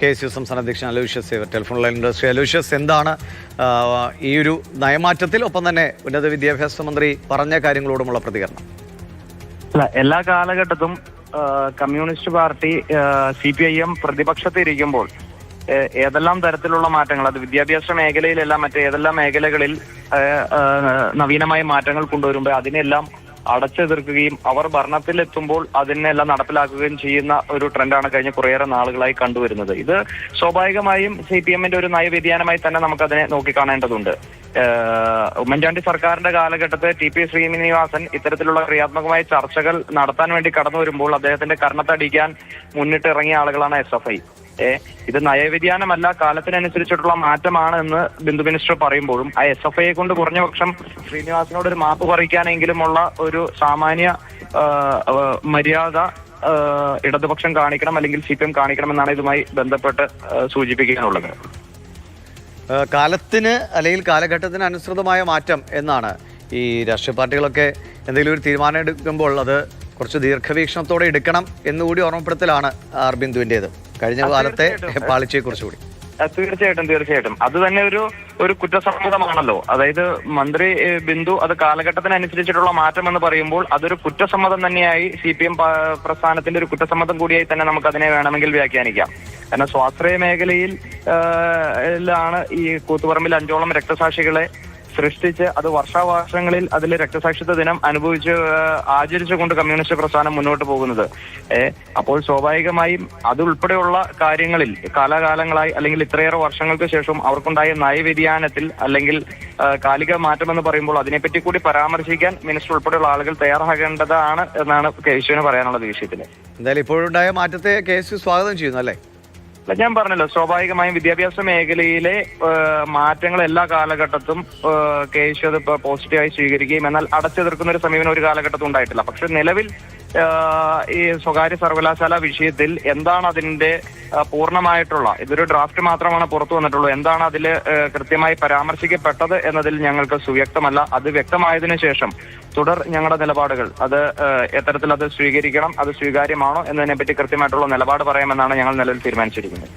KSU സംസ്ഥാന അധ്യക്ഷൻ Aloysius telephone line industry. Aloysius, എന്താണ് ഈ ഒരു നയമാറ്റത്തിൽ ഒപ്പം തന്നെ ഉന്നത വിദ്യാഭ്യാസ മന്ത്രി പറഞ്ഞ കാര്യങ്ങളോടുമുള്ള പ്രതികരണം? എല്ലാ കാലഘട്ടത്തും കമ്മ്യൂണിസ്റ്റ് പാർട്ടി CPIM പ്രതിപക്ഷത്തിരിക്കുമ്പോൾ ഏതെല്ലാം തരത്തിലുള്ള മാറ്റങ്ങൾ, അത് വിദ്യാഭ്യാസ മേഖലയിലല്ല മറ്റേതെല്ലാം മേഖലകളിൽ നവീനമായ മാറ്റങ്ങൾ കൊണ്ടുവരുമ്പോൾ അതിനെല്ലാം അടച്ചെതിർക്കുകയും അവർ ഭരണത്തിലെത്തുമ്പോൾ അതിനെല്ലാം നടപ്പിലാക്കുകയും ചെയ്യുന്ന ഒരു ട്രെൻഡാണ് കഴിഞ്ഞ കുറേയേറെ നാളുകളായി കണ്ടുവരുന്നത്. ഇത് സ്വാഭാവികമായും CPM-ന്റെ ഒരു നയവ്യതിയാനമായി തന്നെ നമുക്കതിനെ നോക്കിക്കാണേണ്ടതുണ്ട്. ഉമ്മൻചാണ്ടി സർക്കാരിന്റെ കാലഘട്ടത്തെ TP ശ്രീനിവാസൻ ഇത്തരത്തിലുള്ള ക്രിയാത്മകമായ ചർച്ചകൾ നടത്താൻ വേണ്ടി കടന്നു വരുമ്പോൾ അദ്ദേഹത്തിന്റെ കർണത്തടിക്കാൻ മുന്നിട്ടിറങ്ങിയ ആളുകളാണ് SFI. ഇത് നയവ്യതിയാനമല്ല, കാലത്തിനനുസരിച്ചിട്ടുള്ള മാറ്റമാണ് എന്ന് ബിന്ദു മിനിസ്റ്റർ പറയുമ്പോഴും ആ SFIയെ കൊണ്ട് കുറഞ്ഞപക്ഷം ശ്രീനിവാസനോട് ഒരു മാപ്പ് പറിക്കാനെങ്കിലുമുള്ള ഒരു സാമാന്യ മര്യാദ ഇടതുപക്ഷം കാണിക്കണം, അല്ലെങ്കിൽ CPM കാണിക്കണമെന്നാണ് ഇതുമായി ബന്ധപ്പെട്ട് സൂചിപ്പിക്കാനുള്ളത്. കാലത്തിന് അല്ലെങ്കിൽ കാലഘട്ടത്തിന് അനുസൃതമായ മാറ്റം എന്നാണ്. ഈ രാഷ്ട്രീയ പാർട്ടികളൊക്കെ എന്തെങ്കിലും ഒരു തീരുമാനം എടുക്കുമ്പോൾ അത് കുറച്ച് ദീർഘവീക്ഷണത്തോടെ എടുക്കണം എന്നുകൂടി ഓർമ്മപ്പെടുത്തലാണ് ബിന്ദുവിൻ്റേത്, കഴിഞ്ഞ കാലത്തെ പാളിച്ചയെ കുറിച്ചുകൂടി. തീർച്ചയായിട്ടും അത് തന്നെ ഒരു കുറ്റസമ്മതമാണല്ലോ. അതായത് മന്ത്രി ബിന്ദു അത് കാലഘട്ടത്തിനനുസരിച്ചിട്ടുള്ള മാറ്റം എന്ന് പറയുമ്പോൾ അതൊരു കുറ്റസമ്മതം തന്നെയായി CPM പ്രസ്ഥാനത്തിന്റെ ഒരു കുറ്റസമ്മതം കൂടിയായി തന്നെ നമുക്ക് അതിനെ വേണമെങ്കിൽ വ്യാഖ്യാനിക്കാം. കാരണം സ്വാശ്രയ മേഖലയിൽ ഈ കൂത്തുപറമ്പിൽ 5ഓളം രക്തസാക്ഷികളെ സൃഷ്ടിച്ച് അത് വർഷാവർഷങ്ങളിൽ അതിൽ രക്തസാക്ഷിത്വ ദിനം ആചരിച്ചുകൊണ്ട് കമ്മ്യൂണിസ്റ്റ് പ്രസ്ഥാനം മുന്നോട്ട് പോകുന്നത്. അപ്പോൾ സ്വാഭാവികമായും അതുൾപ്പെടെയുള്ള കാര്യങ്ങളിൽ കാലാകാലങ്ങളായി അല്ലെങ്കിൽ ഇത്രയേറെ വർഷങ്ങൾക്ക് ശേഷം അവർക്കുണ്ടായ നയവ്യതിയാനത്തിൽ അല്ലെങ്കിൽ കാലിക മാറ്റമെന്ന് പറയുമ്പോൾ അതിനെപ്പറ്റി കൂടി പരാമർശിക്കാൻ മിനിസ്റ്റർ ഉൾപ്പെടെയുള്ള ആളുകൾ തയ്യാറാകേണ്ടതാണ് എന്നാണ് KSUവിന് പറയാനുള്ളത് ഈ വിഷയത്തിൽ. എന്തായാലും ഇപ്പോഴുണ്ടായ മാറ്റത്തെ KSU സ്വാഗതം ചെയ്യുന്നു അല്ലേ? ഞാൻ പറഞ്ഞല്ലോ, സ്വാഭാവികമായും വിദ്യാഭ്യാസ മേഖലയിലെ മാറ്റങ്ങൾ എല്ലാ കാലഘട്ടത്തും KSU അത് പോസിറ്റീവായി സ്വീകരിക്കുകയും എന്നാൽ അടച്ചെതിർക്കുന്ന ഒരു സമീപനം ഒരു കാലഘട്ടത്തും ഉണ്ടായിട്ടില്ല. പക്ഷെ നിലവിൽ ഈ സ്വകാര്യ സർവകലാശാല വിഷയത്തിൽ എന്താണ് അതിന്റെ പൂർണ്ണമായിട്ടുള്ള, ഇതൊരു ഡ്രാഫ്റ്റ് മാത്രമാണ് പുറത്തു വന്നിട്ടുള്ളൂ, എന്താണ് അതിൽ കൃത്യമായി പരാമർശിക്കപ്പെട്ടത് എന്നതിൽ ഞങ്ങൾക്ക് സുവ്യക്തമല്ല. അത് വ്യക്തമായതിനു ശേഷം ഞങ്ങളുടെ നിലപാടുകൾ അത് എത്തരത്തിൽ അത് സ്വീകരിക്കണം, അത് സ്വീകാര്യമാണോ എന്നതിനെപ്പറ്റി കൃത്യമായിട്ടുള്ള നിലപാട് പറയാമെന്നാണ് ഞങ്ങൾ നിലവിൽ തീരുമാനിച്ചിരിക്കുന്നത്.